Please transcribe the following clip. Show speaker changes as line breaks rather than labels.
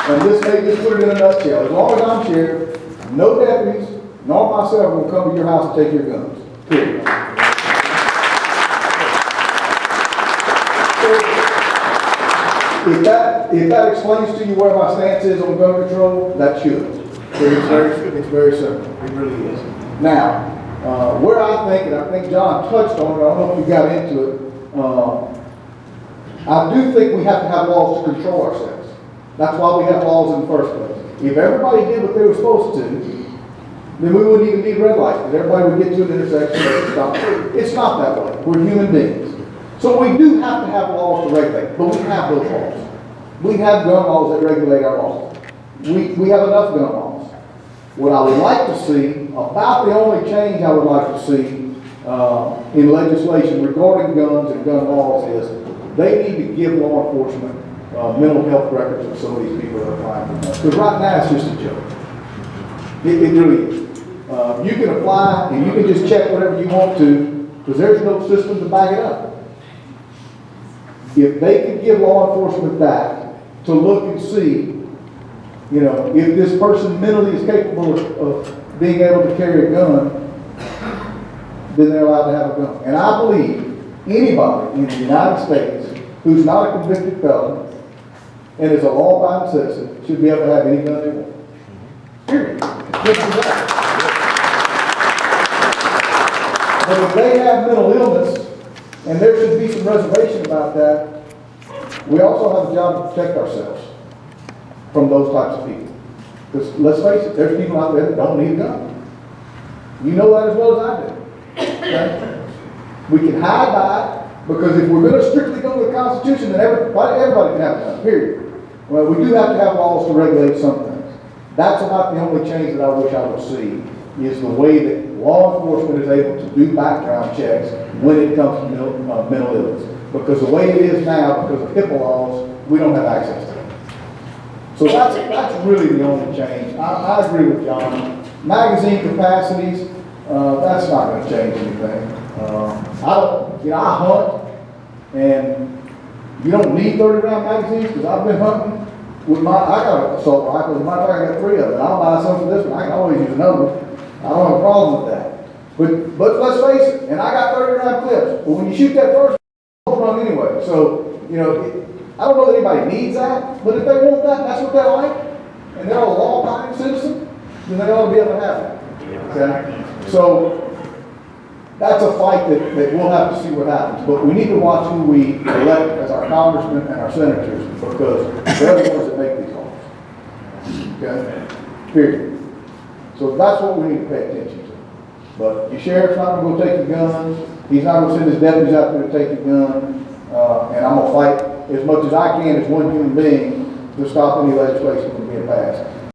And this may just put it in a nutshell. As long as I'm sheriff, no deputies, nor myself will come to your house and take your guns. Period. So, if that explains to you where my stance is on gun control, that should. It's very simple. It really is. Now, where I think, and I think John touched on it, I don't know if you got into it, I do think we have to have laws to control ourselves. That's why we have laws in the first place. If everybody did what they were supposed to, then we wouldn't even need red lights, because everybody would get to an intersection and stop. It's not that way. We're human beings. So we do have to have laws to regulate, but we have those laws. We have gun laws that regulate our laws. We have enough gun laws. What I would like to see, about the only change I would like to see in legislation regarding guns and gun laws is they need to give law enforcement mental health records of some of these people that are applying for guns. Because right now it's just a joke. It really is. You can apply and you can just check whatever you want to because there's no system to back it up. If they could give law enforcement that to look and see, you know, if this person mentally is capable of being able to carry a gun, then they're allowed to have a gun. And I believe anybody in the United States who's not a convicted felon and is a law-abiding citizen should be able to have any gun they want. Period. But if they have mental illness, and there should be some reservation about that, we also have a job to protect ourselves from those types of people. Because let's face it, there's people out there that don't need a gun. You know that as well as I do. Okay? We can hide by it, because if we're going to strictly go to the Constitution, then everybody can have a gun, period. Well, we do have to have laws to regulate some things. That's about the only change that I wish I would see, is the way that law enforcement is able to do background checks when it comes to mental illness. Because the way it is now, because of HIPAA laws, we don't have access to it. So that's really the only change. I agree with John. Magazine capacities, that's not going to change anything. I hunt, and you don't need 30-round magazines, because I've been hunting with I got an assault rifle. As a matter of fact, I got 3 of them. I'll buy some for this one. I can always use another one. I don't have a problem with that. But let's face it, and I got 30-round clips. But when you shoot that first, it's run anyway. So, you know, I don't know that anybody needs that, but if they want that, that's what they like, and they're a law-abiding citizen, then they ought to be able to have that. Okay? So that's a fight that we'll have to see what happens. But we need to watch who we elect as our congressmen and our senators, because they're the ones that make these laws. Okay? Period. So that's what we need to pay attention to. But your sheriff's not going to go take your guns. He's not going to send his deputies out there to take your gun. And I'm going to fight as much as I can as one human being to stop any legislation from being passed.